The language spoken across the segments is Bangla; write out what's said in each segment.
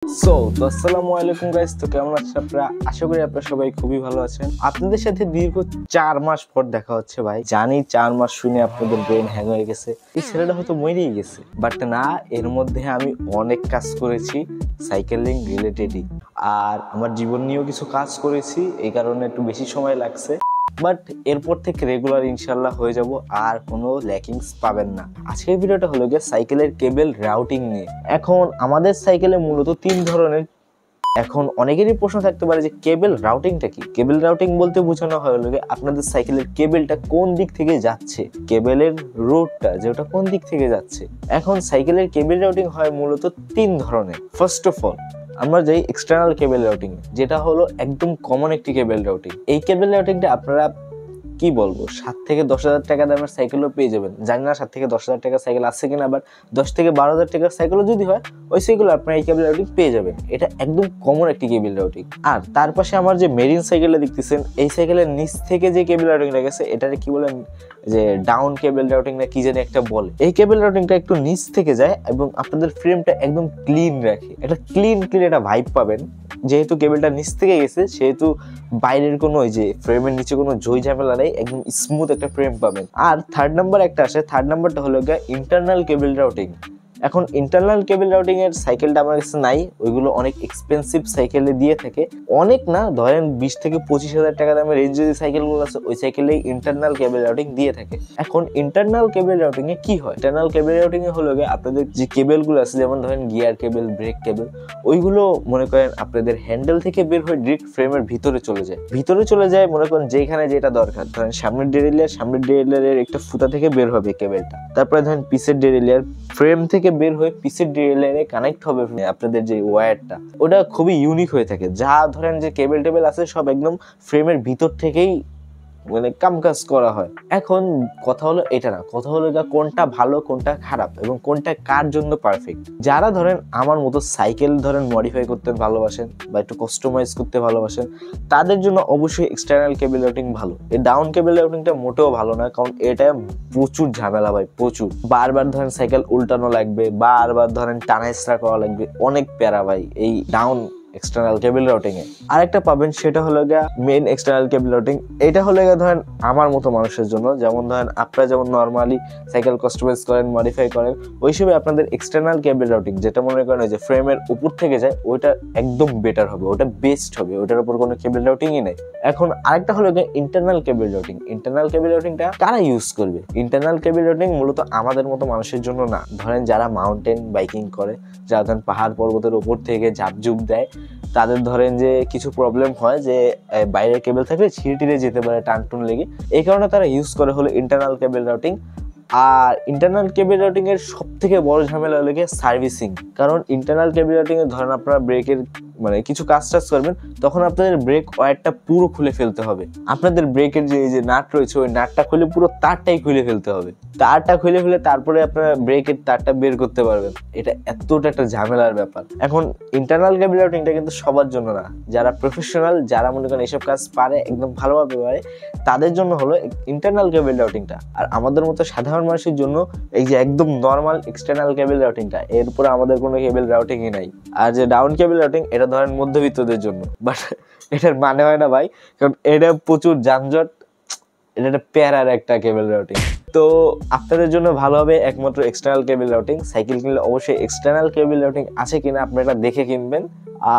আসসালামু আলাইকুম গাইস। তো কেমন আছেন আপনারা? আশা করি আপনারা সবাই খুবই ভালো আছেন। আপনাদের সাথে দীর্ঘ 4 মাস পর দেখা হচ্ছে ভাই। জানি 4 মাস শুনে আপনাদের ব্রেন হ্যাং হয়ে গেছে, এই ছেলেটা হয়তো মরেই গেছে, বাট না, এর মধ্যে আমি অনেক কাজ করেছি সাইকেলিং রিলেটেডই, আর আমার জীবন নিয়েও কিছু কাজ করেছি, এই কারণে একটু বেশি সময় লাগছে। বাট এরপর থেকে রেগুলার ইনশাল্লাহ হয়ে যাব, আর কোনো ল্যাকিংস পাবেন না। আজকের ভিডিওটা হলো গিয়ে সাইকেলের কেবল রাউটিং নিয়ে। এখন আমাদের সাইকেলে মূলত 3 ধরনের। এখন অনেকেরই প্রশ্ন থাকতে পারে যে কেবল রাউটিংটা কি? কেবল রাউটিং বলতে বোঝানো হয় হলো গিয়ে আপনাদের সাইকেলের কেবলটা কোন দিক থেকে যাচ্ছে, কেবলের রুটটা যেটা কোন দিক থেকে যাচ্ছে। এখন সাইকেলের কেবল রাউটিং হয় মূলত 3 ধরনের। ফার্স্ট অফ অল আমরা যাই এক্সটার্নাল কেবল রাউটিং, যেটা হলো একদম কমন একটি কেবল রাউটিং। এই কেবল রাউটিংটা আপনারা কি বলবো 7 থেকে 10,000 টাকা দামের সাইকেলও পেয়ে যাবেন। জানি না 7 থেকে 10,000 টাকার সাইকেল আছে কিনা, বাট 10 থেকে 12,000 টাকার সাইকেলও যদি হয়, ওই সাইকেল আপনারা এই কেবল রাউটিং পেয়ে যাবেন। এটা একদম কমন একটি কেবল রাউটিং। আর তার পাশে আমার যে মেরিন সাইকেলটা দেখতেছেন, এই সাইকেলের নিচ থেকে যে কেবল রাউটিংটা গেছে, এটারে কি বলেন যে ডাউন কেবল রাউটিং না কি জানি একটা বলে। এই কেবল রাউটিংটা একটু নিচ থেকে যায় এবং আপনাদের ফ্রেমটা একদম ক্লিন রাখে। এটা ক্লিন একটা ভাইব পাবেন। যেহেতু কেবলটা নিচ থেকে গেছে, সেহেতু বাইরের কোনো ওই যে ফ্রেমের নিচে কোনো ঝই ঝামেলা নেই, একদম স্মুথ একটা ফ্রেম পাবেন। আর থার্ড নাম্বার একটা আসে, থার্ড নাম্বারটা হলো গিয়ে ইন্টারনাল কেবল রাউটিং। এখন ইন্টারনাল কেবল রাউটিং এর সাইকেলটা আমার কাছে নাই, ওইগুলো অনেক এক্সপেন্সিভ সাইকেলে দিয়ে থাকে। অনেক না, ধরেন 20 থেকে 25,000 টাকা দামের রেঞ্জে যে সাইকেলগুলো আছে, ওই সাইকেলেই ইন্টারনাল কেবল রাউটিং দিয়ে থাকে। এখন ইন্টারনাল কেবল রাউটিং এ কি হয়? ইন্টারনাল কেবল রাউটিং এ হলো গিয়ে আপনাদের যে কেবলগুলো আছে, যেমন ধরেন গিয়ার কেবল, ব্রেক কেবল, ওইগুলো মনে করেন আপনাদের হ্যান্ডেল থেকে বের হয়ে ডিরেক্ট ফ্রেমের ভিতরে চলে যায়। মনে করেন যেখানে যেটা দরকার, ধরেন সামনের ডেরিলিয়ারের একটা ফুটা থেকে বের হবে কেবলটা। তারপরে ধরেন পিসের ডেরিলিয়ার ফ্রেম থেকে বের হয়ে পিসের ডেরিলিয়ারে কানেক্ট হবে আপনাদের যে ওয়্যারটা, ওটা খুবই ইউনিক হয়ে থাকে। যা ধরেন যে কেবল টেবল আছে, সব একদম ফ্রেমের ভিতর থেকেই মানে কাজ করা হয়। এখন কথা হলো এটা না, কথা হলো কোনটা ভালো কোনটা খারাপ এবং কোনটা কার জন্য পারফেক্ট। যারা ধরেন আমার মতো সাইকেল ধরেন মডিফাই করতে ভালোবাসেন বা একটু কাস্টমাইজ করতে ভালোবাসেন, তাদের জন্য অবশ্যই এক্সটার্নাল কেবল রাউটিং ভালো। এই ডাউন কেবল রাউটিংটা মোটেও ভালো না, কারণ এটা প্রচুর ঝামেলা ভাই, প্রচুর। বারবার ধরেন সাইকেল উল্টানো লাগবে, বারবার ধরেন টানা হেঁচড়া করা লাগবে, অনেক প্যারা ভাই এই ডাউন এক্সটার্নাল কেবল রাউটিং এ। আরেকটা পাবেন, সেটা হলো গিয়া মেইন এক্সটার্নাল কেবল রাউটিং। এটা হলো গিয়া ধরেন আমার মতো মানুষের জন্য, যেমন ধরেন আপনারা যেমন নর্মালি সাইকেল কাস্টমাইজ করেন, মডিফাই করেন, ওইসবই আপনাদের এক্সটার্নাল কেবল রাউটিং যেটা মনে করেন যে ফ্রেমের উপর থেকে যায়, ওইটা একদম বেটার হবে, ওটা বেস্ট হবে, ওটার উপর কোনো কেবল রাউটিংই নেই। এখন আরেকটা হলো গিয়া ইন্টারনাল কেবল রাউটিং। ইন্টারনাল কেবল রাউটিংটা কারা ইউজ করবে? ইন্টারনাল কেবল রাউটিং মূলত আমাদের মতো মানুষের জন্য না। ধরেন যারা মাউন্টেন বাইকিং করে, যারা ধরেন পাহাড় পর্বতের উপর থেকে ঝাপঝুপ দেয়, তাদের ধরেন যে কিছু প্রবলেম হয় যে বাইরের কেবল থাকলে ছিঁড়ে যেতে পারে টানটুন লেগে, এই কারণে তারা ইউজ করে হলো ইন্টারনাল কেবল রাউটিং। আর ইন্টারনাল কেবল রাউটিং এর সব থেকে বড় ঝামেলা হলো গিয়ে সার্ভিসিং। কারণ ইন্টারনাল কেবল রাউটিং এ ধরেন আপনারা ব্রেকের মানে কিছু কাজ করবেন, তখন আপনাদের ব্রেক ওয়্যারটা পুরো খুলে ফেলতে হবে। আপনাদের ব্রেকের যে নাট রয়েছে, ওই নাটটা খুলে পুরো তারটাই খুলে ফেলতে হবে। তারটা খুলে ফেলে তারপরে আপনারা ব্রেকের তারটা বের করতে পারবেন। এটা এতটা একটা ঝামেলার ব্যাপার। এখন ইন্টারনাল কেবল রাউটিংটা কিন্তু সবার জন্য না। যারা প্রফেশনাল, যারা মনে করেন এসব কাজ পারে, একদম ভালোভাবে পারে, তাদের জন্য হলো ইন্টারনাল কেবল রাউটিংটা। আর আমাদের মতো সাধারণ মানুষের জন্য এই যে একদম নর্মাল এক্সটার্নাল কেবল রাউটিংটা, এরপরে আমাদের কোনো কেবল রাউটিংই নাই। আর যে ডাউন কেবল রাউটিং, এটা ধরেন মধ্যবিত্তদের জন্য, বাট এটার মানে হয় না ভাই, কারণ এটা প্রচুর যানজট, এটা একটা প্যারার একটা কেবল রাউটিং। তো আপনাদের জন্য ভালো হবে একমাত্র এক্সটার্নাল কেবল রাউটিং। সাইকেল কিনলে অবশ্যই এক্সটার্নাল কেবল রাউটিং আছে কিনা আপনারা দেখে কিনবেন।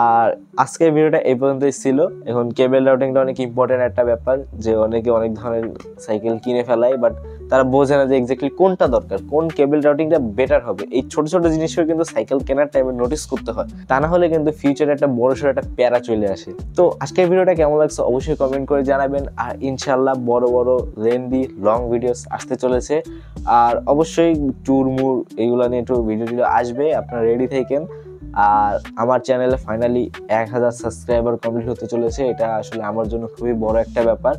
আর আজকের ভিডিওটা এই পর্যন্তই ছিল। এখন কেবল রাউটিংটা অনেক ইম্পর্টেন্ট একটা ব্যাপার, যে অনেকে অনেক ধরনের সাইকেল কিনে ফেলায়, বাট তারা বোঝে না যে এক্স্যাক্টলি কোনটা দরকার, কোন কেবল রাউটিংটা বেটার হবে। এই ছোট ছোট জিনিসও কিন্তু সাইকেল কেনার টাইমে নোটিস করতে হয়, তা না হলে কিন্তু ফিউচারে একটা বড়সড় একটা প্যারা চলে আসে। তো আজকের ভিডিওটা কেমন লাগছে অবশ্যই কমেন্ট করে জানাবেন। আর ইনশাল্লাহ বড় বড় লেন্দি লং ভিডিওস আসতে চলেছে, আর অবশ্যই ট্যুর এইগুলো নিয়ে একটু ভিডিও আসবে, আপনারা রেডি থাকেন। আর আমার চ্যানেলে ফাইনালি 1000 সাবস্ক্রাইবার কমপ্লিট হতে চলেছে। এটা আসলে আমার জন্য খুবই বড় একটা ব্যাপার।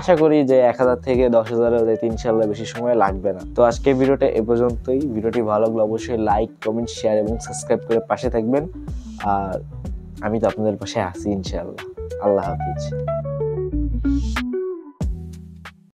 আশা করি যে 1000 থেকে 10,000 ইনশাল্লাহ বেশি সময় লাগবে না। তো আজকে ভিডিওটা এ পর্যন্তই। ভিডিওটি ভালো লাগলে অবশ্যই লাইক, কমেন্ট, শেয়ার এবং সাবস্ক্রাইব করে পাশে থাকবেন। আর আমি তো আপনাদের পাশে আছি ইনশাল্লাহ। আল্লাহ হাফিজ।